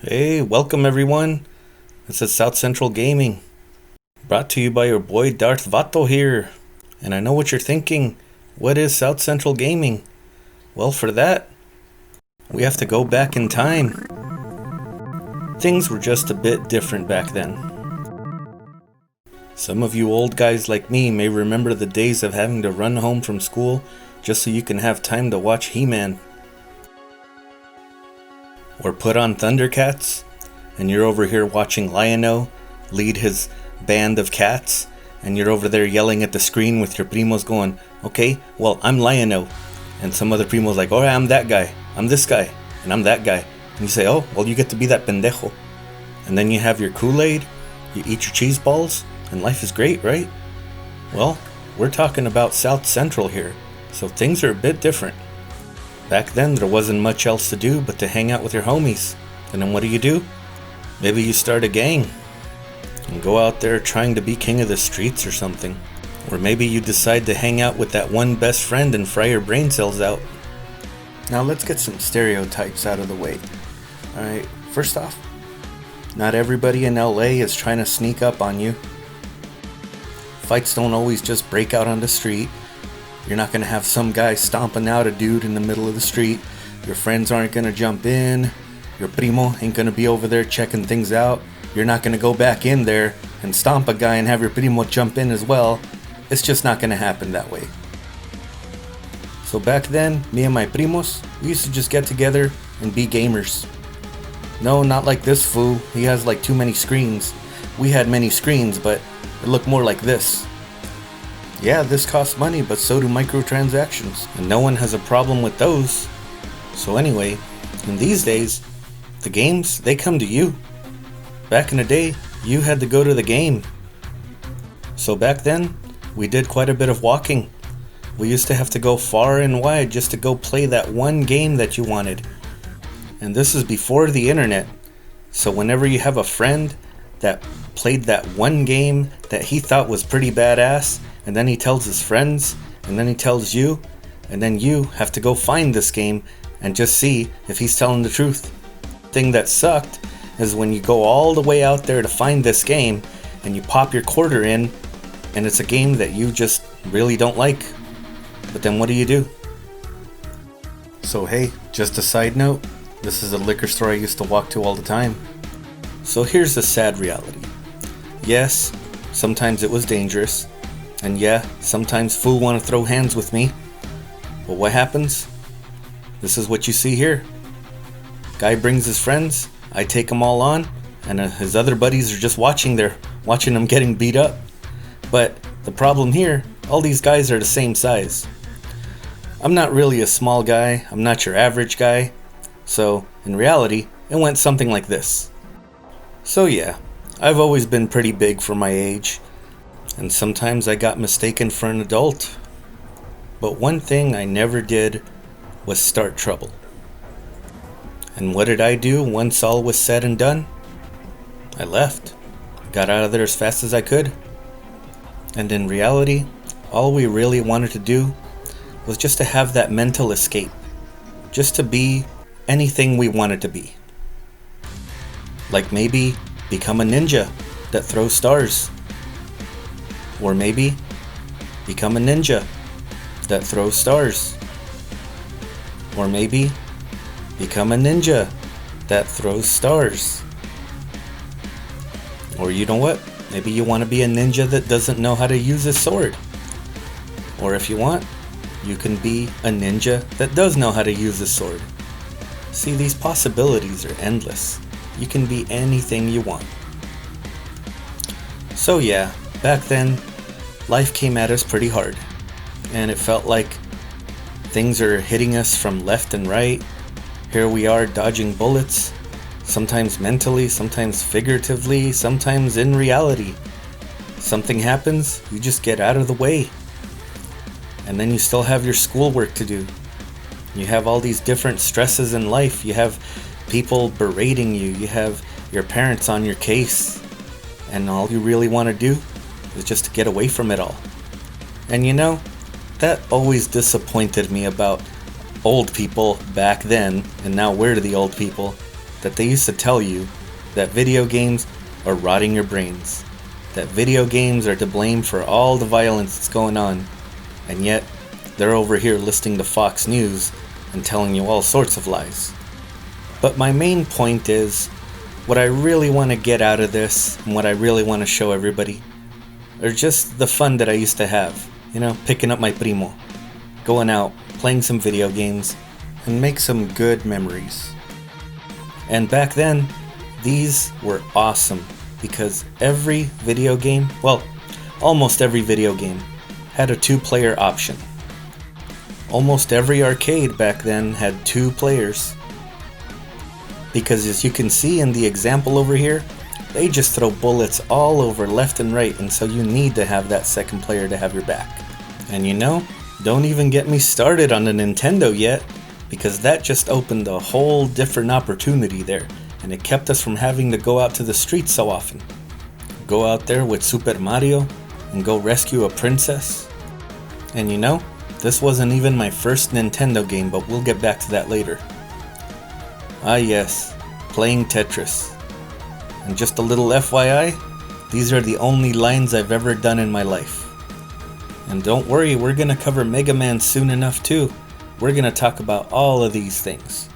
Hey, welcome everyone. This is South Central Gaming, brought to you by your boy Darth Vato here. And I know what you're thinking. What is South Central Gaming? Well, for that, we have to go back in time. Things were just a bit different back then. Some of you old guys like me may remember the days of having to run home from school just so you can have time to watch He-Man. Or put on Thundercats, and you're over here watching Lion-O lead his band of cats, and you're over there yelling at the screen with your primos going, okay, well, I'm Lion-O. And some other primo's like, oh, I'm that guy, I'm this guy, and I'm that guy. And you say, oh, well, you get to be that pendejo. And then you have your Kool-Aid, you eat your cheese balls, and life is great, right? Well, we're talking about South Central here, so things are a bit different. Back then, there wasn't much else to do but to hang out with your homies. And then what do? Maybe you start a gang and go out there trying to be king of the streets or something. Or maybe you decide to hang out with that one best friend and fry your brain cells out. Now let's get some stereotypes out of the way. Alright, first off, not everybody in LA is trying to sneak up on you. Fights don't always just break out on the street. You're not going to have some guy stomping out a dude in the middle of the street. Your friends aren't going to jump in. Your primo ain't going to be over there checking things out. You're not going to go back in there and stomp a guy and have your primo jump in as well. It's just not going to happen that way. So back then, me and my primos, we used to just get together and be gamers. No, not like this fool. He has like too many screens. We had many screens, but it looked more like this. Yeah, this costs money, but so do microtransactions, and no one has a problem with those. So anyway, in these days, the games, they come to you. Back in the day, you had to go to the game. So back then, we did quite a bit of walking. We used to have to go far and wide just to go play that one game that you wanted. And this is before the internet. So whenever you have a friend that played that one game that he thought was pretty badass, and then he tells his friends, and then he tells you, and then you have to go find this game and just see if he's telling the truth. The thing that sucked is when you go all the way out there to find this game and you pop your quarter in and it's a game that you just really don't like. But then what do? So hey, just a side note, this is a liquor store I used to walk to all the time. So here's the sad reality. Yes, sometimes it was dangerous. And yeah, sometimes fool want to throw hands with me. But what happens? This is what you see here. Guy brings his friends, I take them all on, and his other buddies are just watching him getting beat up. But the problem here, all these guys are the same size. I'm not really a small guy, I'm not your average guy. So, in reality, it went something like this. So yeah, I've always been pretty big for my age. And sometimes I got mistaken for an adult. But one thing I never did was start trouble. And what did I do once all was said and done? I left. Got out of there as fast as I could. And in reality, all we really wanted to do was just to have that mental escape. Just to be anything we wanted to be. Like maybe become a ninja that throws stars. Or maybe become a ninja that throws stars. Or maybe become a ninja that throws stars. Or you know what? Maybe you want to be a ninja that doesn't know how to use his sword. Or if you want, you can be a ninja that does know how to use his sword. See, these possibilities are endless. You can be anything you want. So yeah, back then, life came at us pretty hard, and it felt like things are hitting us from left and right. Here we are dodging bullets, sometimes mentally, sometimes figuratively, sometimes in reality. Something happens, you just get out of the way. And then you still have your schoolwork to do. You have all these different stresses in life. You have people berating you. You have your parents on your case. And all you really want to do is just to get away from it all. And you know, that always disappointed me about old people back then, and now we're the old people, that they used to tell you that video games are rotting your brains, that video games are to blame for all the violence that's going on, and yet they're over here listening to Fox News and telling you all sorts of lies. But my main point is, what I really want to get out of this, and what I really want to show everybody, are just the fun that I used to have. You know, picking up my primo, going out, playing some video games, and make some good memories. And back then, these were awesome, because every video game, well, almost every video game, had a 2-player option. Almost every arcade back then had 2 players. Because as you can see in the example over here, they just throw bullets all over left and right, and so you need to have that second player to have your back. And you know, don't even get me started on the Nintendo yet, because that just opened a whole different opportunity there, and it kept us from having to go out to the streets so often. Go out there with Super Mario and go rescue a princess. And you know, this wasn't even my first Nintendo game, but we'll get back to that later. Ah yes, playing Tetris. And just a little FYI, these are the only lines I've ever done in my life. And don't worry, we're gonna cover Mega Man soon enough too. We're gonna talk about all of these things.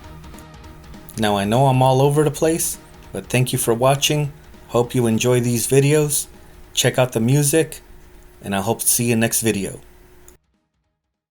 Now I know I'm all over the place, but thank you for watching. Hope you enjoy these videos. Check out the music, and I hope to see you next video.